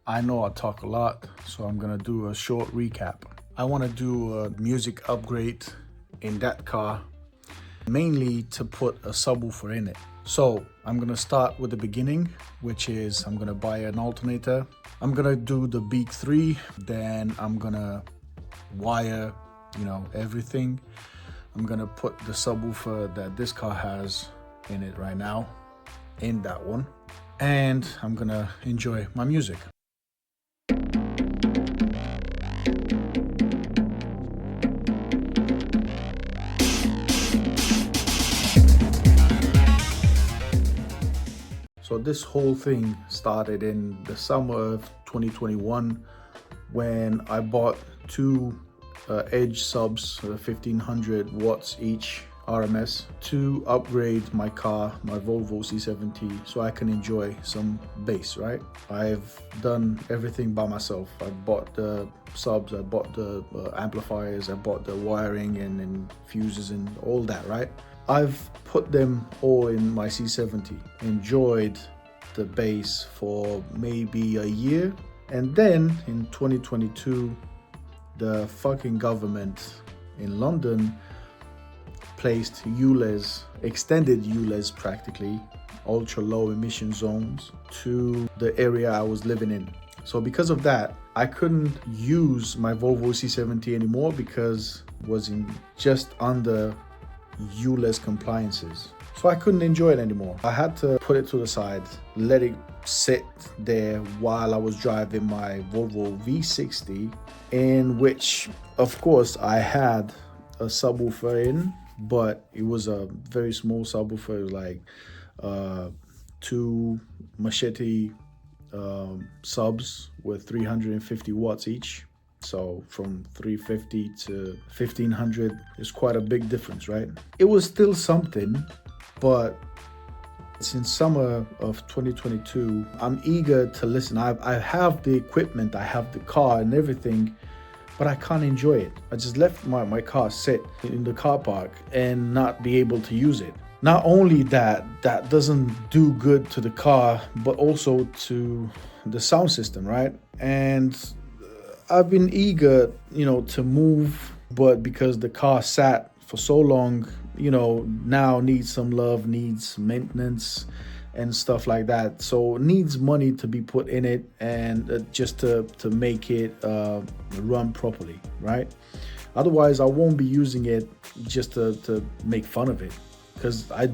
I know I talk a lot, so I'm gonna do a short recap. I wanna do a music upgrade in that car, mainly to put a subwoofer in it. So I'm gonna start with the beginning, which is I'm gonna buy an alternator. I'm gonna do the Beak 3, then I'm gonna wire, everything. I'm gonna put the subwoofer that this car has in it right now, in that one, and I'm gonna enjoy my music. So this whole thing started in the summer of 2021 when I bought two Edge subs, 1500 watts each RMS, to upgrade my car, my Volvo C70, so I can enjoy some bass, right? I've done everything by myself. I bought the subs, I bought the amplifiers, I bought the wiring and fuses and all that, right? I've put them all in my C70, enjoyed the bass for maybe a year, and then in 2022, the fucking government in London placed ULEZ, extended ULEZ practically, ultra low emission zones, to the area I was living in. So because of that, I couldn't use my Volvo C70 anymore because it was just under ULEZ compliances. So I couldn't enjoy it anymore. I had to put it to the side, let it sit there while I was driving my Volvo V60, in which, of course, I had a subwoofer in, but it was a very small subwoofer, like two Machete subs with 350 watts each. So from 350 to 1500 is quite a big difference, right? It was still something, but since summer of 2022, I'm eager to listen. I have the equipment, I have the car and everything, but I can't enjoy it. I just left my car sit in the car park and not be able to use it. Not only that doesn't do good to the car, but also to the sound system, right? And I've been eager, to move, but because the car sat for so long, now needs some love, needs maintenance and stuff like that. So it needs money to be put in it and just to make it run properly, right? Otherwise, I won't be using it just to make fun of it, because I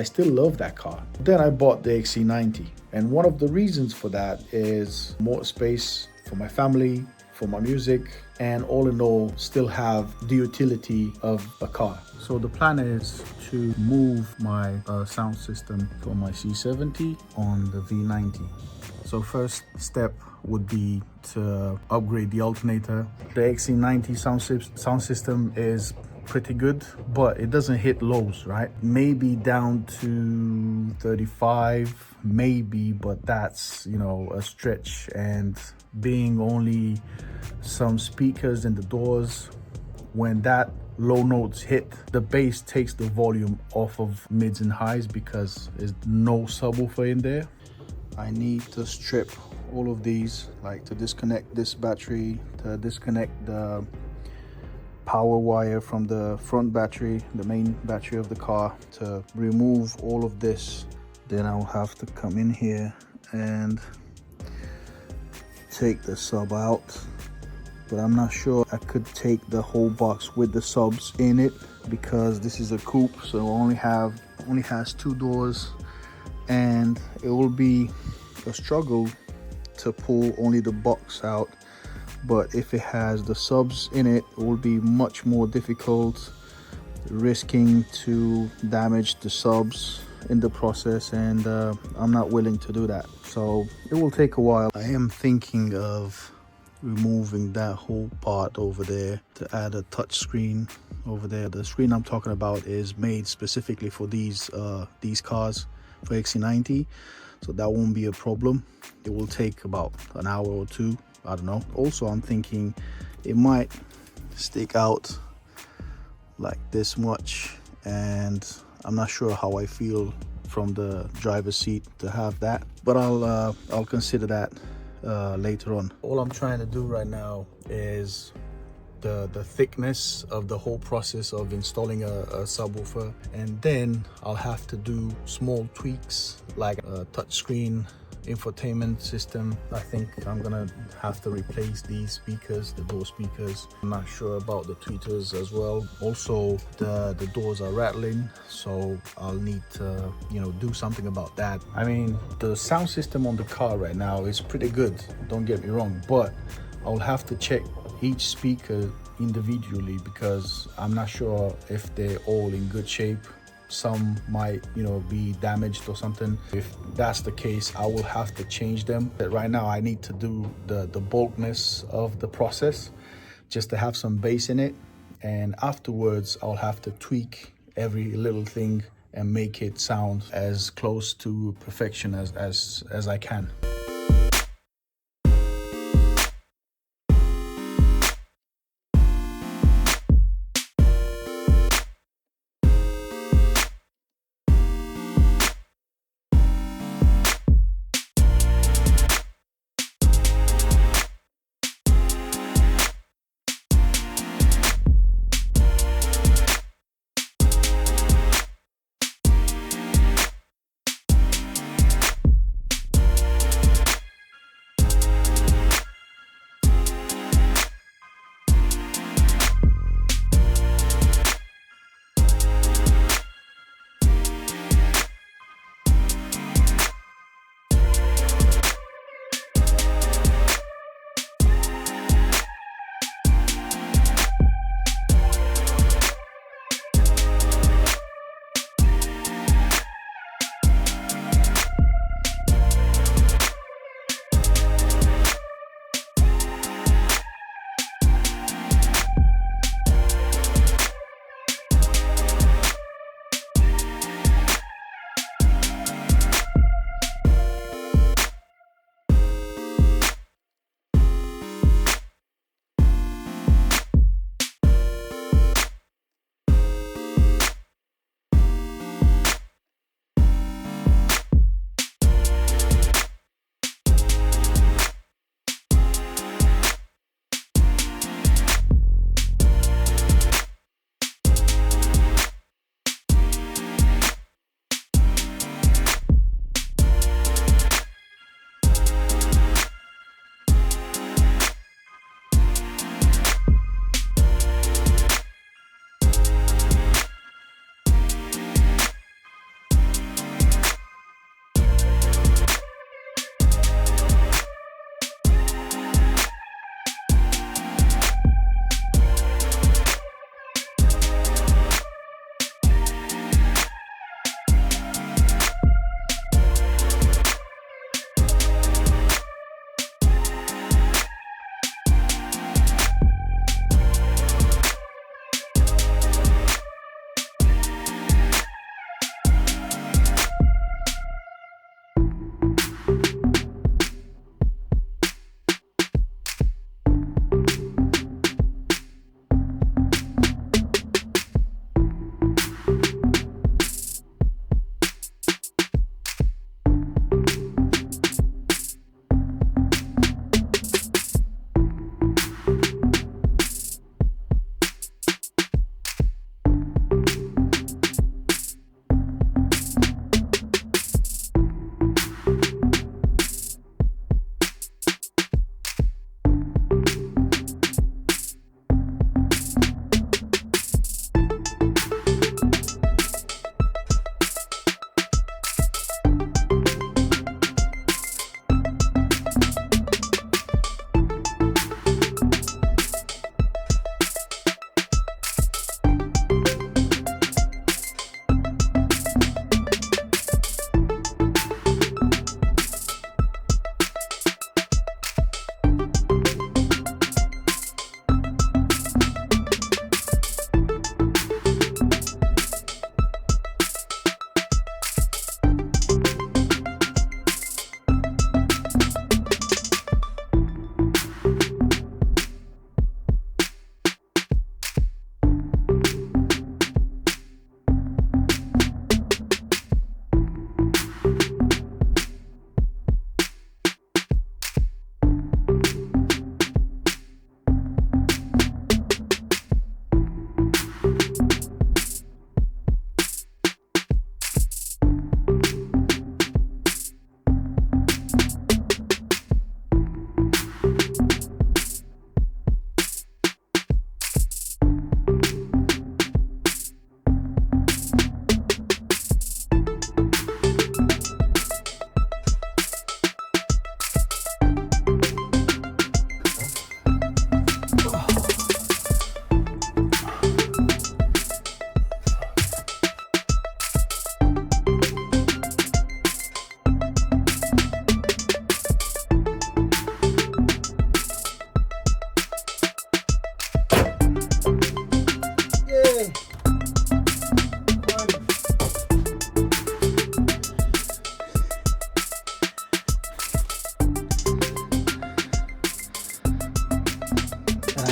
still love that car. Then I bought the XC90, and one of the reasons for that is more space for my family, for my music, and all in all, still have the utility of a car. So the plan is to move my sound system from my C70 on the V90. So first step would be to upgrade the alternator. The XC90 sound system is pretty good, but it doesn't hit lows, right? Maybe down to 35, maybe, but that's, a stretch. And being only some speakers in the doors, when that low notes hit, the bass takes the volume off of mids and highs because there's no subwoofer in there. I need to strip all of these, like to disconnect this battery, to disconnect the power wire from the front battery, the main battery of the car, to remove all of this. Then I'll have to come in here and take the sub out, but I'm not sure I could take the whole box with the subs in it, because this is a coupe, so only has two doors, and it will be a struggle to pull only the box out. But if it has the subs in it, it will be much more difficult, risking to damage the subs in the process, and I'm not willing to do that. So it will take a while. I am thinking of removing that whole part over there to add a touch screen over there. The screen I'm talking about is made specifically for these cars, for XC90, so that won't be a problem. It will take about an hour or two, I don't know. Also, I'm thinking it might stick out like this much, and I'm not sure how I feel from the driver's seat to have that, but I'll consider that later on. All I'm trying to do right now is the thickness of the whole process of installing a subwoofer, and then I'll have to do small tweaks like a touchscreen infotainment system. I think I'm gonna have to replace these speakers, the door speakers. I'm not sure about the tweeters as well. Also, the doors are rattling, so I'll need to, do something about that. I mean, the sound system on the car right now is pretty good, don't get me wrong, but I'll have to check each speaker individually because I'm not sure if they're all in good shape. Some might, be damaged or something. If that's the case, I will have to change them. But right now I need to do the bulkness of the process just to have some bass in it, and afterwards I'll have to tweak every little thing and make it sound as close to perfection as I can.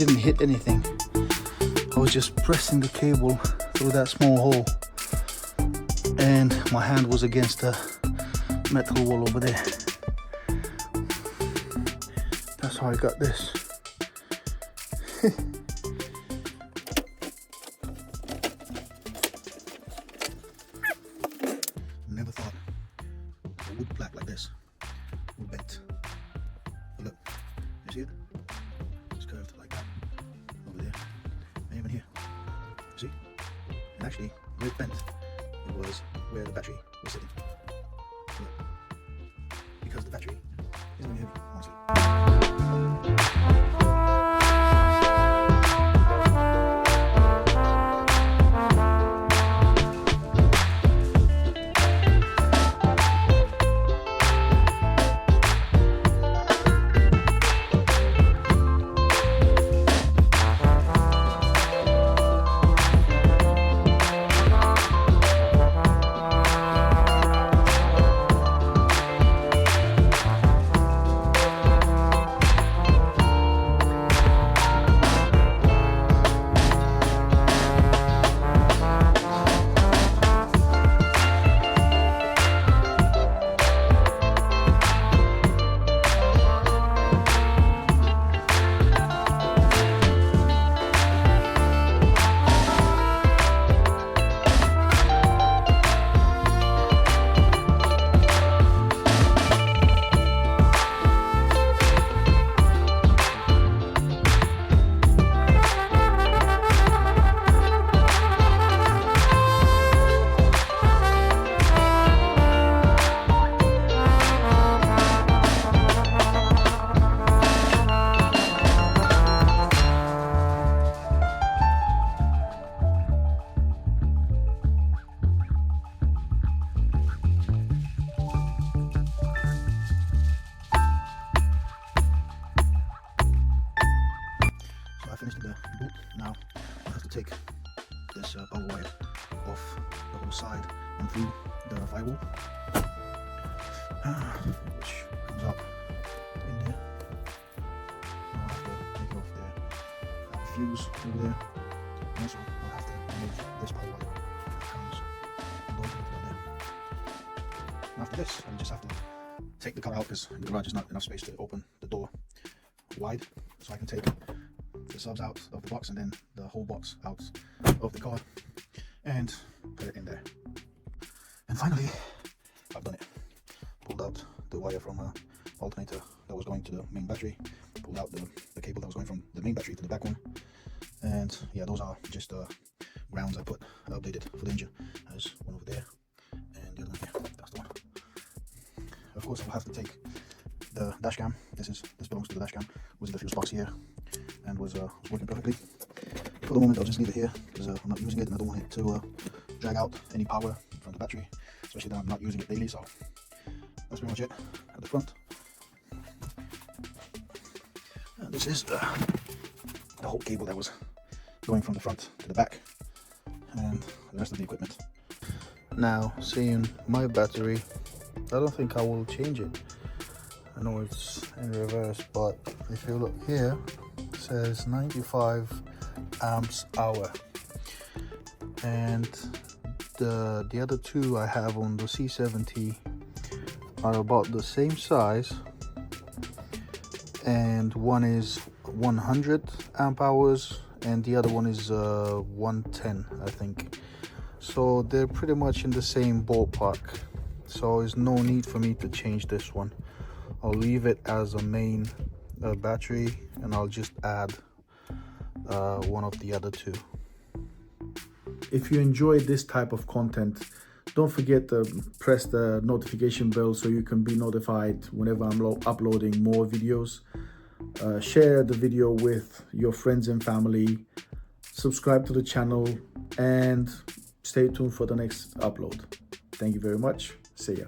didn't hit anything. I was just pressing the cable through that small hole, and my hand was against the metal wall over there. That's how I got this. Never thought a wood plaque like this would bend. But look, you see it? It's curved like that over there, and even here. See? And actually, where it bent, it was where the battery was sitting. Look. Because the battery is really heavy, honestly. Finished the boot. Now I have to take this power wire off the whole side and through the firewall, which comes up in there. Now I have to take off the fuse over there. Also, I'll have to remove this power wire that comes all the way down there. After this, I just have to take the car out because in the garage is not enough space to open the door wide, so I can take the subs out of the box and then the whole box out of the car and put it in there. And finally, I've done it. Pulled out the wire from an alternator that was going to the main battery, pulled out the cable that was going from the main battery to the back one, and yeah, those are just grounds I put. I updated for the engine. There's one over there and the other one here. That's the one. Of course, I'll have to take the dash cam. This belongs to the dash cam. Was in the fuse box here and was working perfectly. For the moment, I'll just leave it here because I'm not using it and I don't want it to drag out any power from the battery, especially that I'm not using it daily. So that's pretty much it at the front. And this is the whole cable that was going from the front to the back and the rest of the equipment. Now, seeing my battery, I don't think I will change it. I know it's in reverse, but if you look here, it says 95 amps hour, and the other two I have on the C70 are about the same size, and one is 100 amp hours and the other one is 110, I think. So they're pretty much in the same ballpark, so there's no need for me to change this one. I'll leave it as a main battery and I'll just add one of the other two. If you enjoy this type of content, don't forget to press the notification bell so you can be notified whenever I'm uploading more videos. Share the video with your friends and family, subscribe to the channel, and stay tuned for the next upload. Thank you very much. See ya.